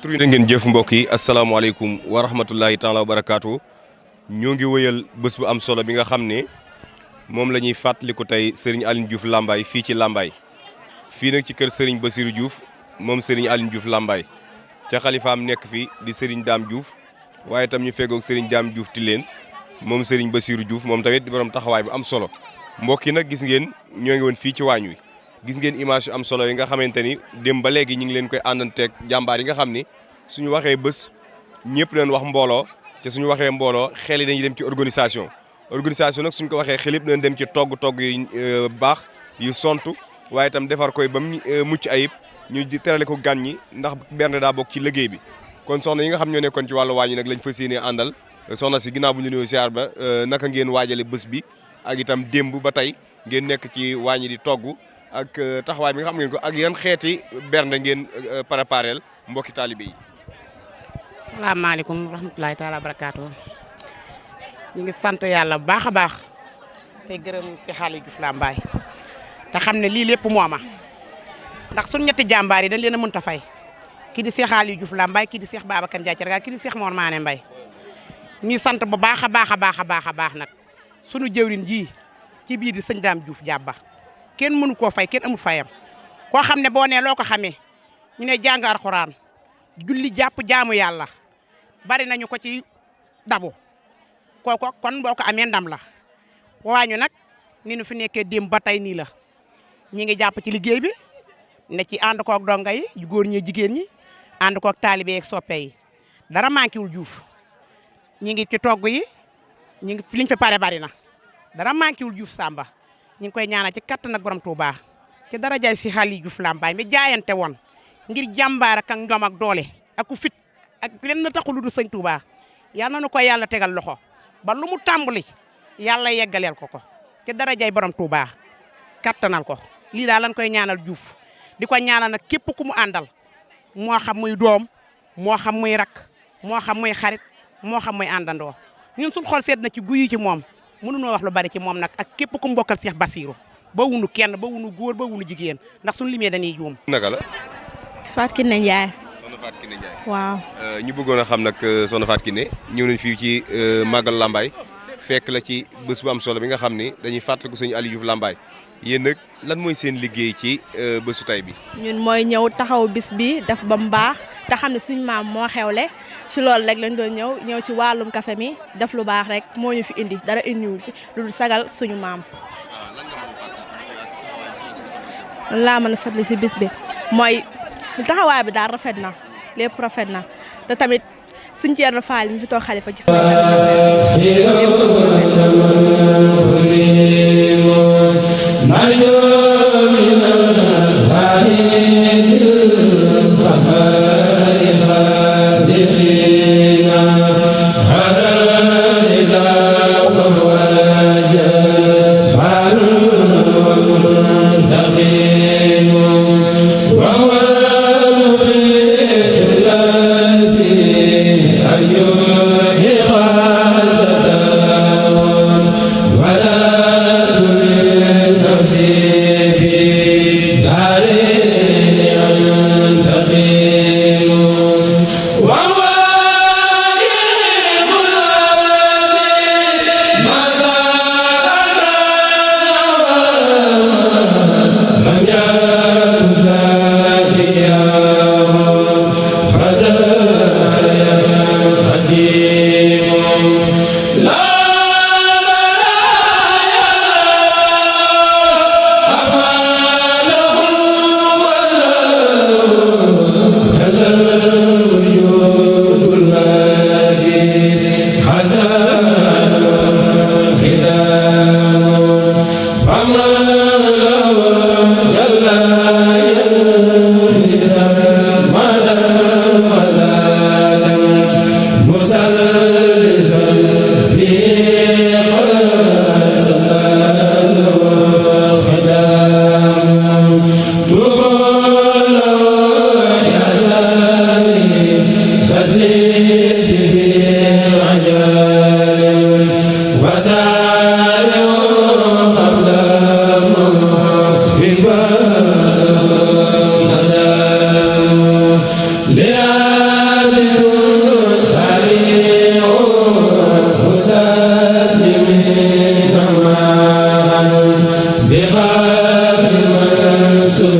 tur yi ngeen jëf mbokk yi asalaamaaleykum wa rahmatullahi taala wa barakaatu ñoo ngi wëyal bés bu am solo bi nga xam ne moom la ñuy fàttaliku tey Serigne Aline Diouf Lambaye fii ci Lambaye fii nag ci kër Serigne Bassirou Diouf moom Serigne Aline Diouf Lambaye ca xalifaam nekk fi di Serigne Dame Diouf waaye itam ñu feggoog Serigne Dame Diouf Tilène moom Serigne Bassirou Diouf moom tamit di borom taxawaay bu am solo mbokk yi nag gis ngeen ñoo ngi woon fii ci waañ wi gis ngeen image yu am solo yi nga xamante ni dem ba léegi ñu ngi leen koy àndanteeg jàmbaar yi nga xam ni suñu waxee bés ñëpp leen wax mbooloo te suñu waxee mbooloo xel yi dañuy dem ci organisation nag suñ ko waxee xel yëpp leen dem ci togg yu baax yu sontu waaye itam defar koy ba mu mucc ayib ñu terale ko gan ñi ndax benn daa bokk ci liggéey bi kon soxna yi nga xam ñoo nekkoon ci wàllu waañ yi nag lañ fas yéenee àndal soxna si ginnaaw bu ñu nuyoo ziar ba naka ngeen waajale bés bi ak itam démb ba tey ngeen nekk ci waañ yi di togg ak taxawaay bi nga xam ngeen ko ak yan xeeti bernde ngeen préparel mbokki taalibe yi. salaamaaleykum wa rahmatulahi taala wa barakaatu ñu ngi sant yàlla bu baax a baax tey gërëm si Aline Diouf Lambaye te xam ne lii lépp moo ma ndax suñ ñetti jàmbaar yi dañ leen a mënta fay kii di Cheikh Aline Diouf Lambaye kii di Cheikh Babacar Ndiaye Thiarga kii di Cheikh Mor Mané Mbaye ñuy sant bu baax a baax a baax a baax a baax nag sunu jëwrin ji ci biir di sëñ Dame Diouf jàbba kenn mënu koo fay kenn amul fayam koo xam ne boo nee loo ko xamee ñu ne jàng alxuraan julli jàpp jaamu yàlla bari nañu ko ci dabu kooko kon boo ko amee ndam la waañu nag ni nu fi nekkee démb ba tey nii la ñi ngi jàpp ci liggéey bi ne ci ànd koog donga yi góor ñi jigéen ñi ànd koog taalibe ak soppe yi dara manqué wul Diouf ñi ngi ci togg yi ñi ngi liñ fi pare bari na dara manqué wul Diouf Samba ñu ngi koy ñaanal ci kattan ak borom Touba ci darajaay si Aline Diouf Lambaye mi jaayante woon ngir jàmbaar ak njom ak doole ak ku fit ak lenn taxul lu du sëñ Touba yal na nu ko yàlla tegal loxo ba lu mu tàmbali yàlla yeggaleel ko ci darajaay borom Touba kattanal ko lii daal lañ koy ñaanal Diouf di ko ñaanal nag képp ku mu àndal moo xam muy doom moo xam muy rak moo xam muy xarit moo xam muy àndandoo ñun suñ xol seet na ci guyi ci moom mënunoo wax lu bari ci moom nag ak képp ku mbokkal Cheikh Bassirou ba wunu kenn ba wunu góor ba wunu jigéen ndax suñu limee dañuy juum. naka la. Fatou Kiné Ndiaye. soxna Fatou Kiné Ndiaye. waaw. ñu bëggoon a xam nag soxna Fatou Kiné ñëw nañ fii ci Magal Lambaye fekk la ci bés bu am solo bi nga xam ni dañuy fàttaliku sëñ Aline Diouf Lambaye yéen nag lan mooy seen liggéey ci bésu tay bi. ñun mooy ñëw taxaw bis bi def ba mu baax te xam ne suñu maam moo xewle ci loolu rek lañ doon ñëw ci wàllum café mi def lu baax rek moo ñu fi indi dara indiwul fi lu dul sagal suñu maam. lan laa mën a fàttali si bis bi mooy taxawaay bi daal rafet na lépp rafet na te tamit suñu Thierno Fall mi fi toog xalifa gis ولا سن نفسي solo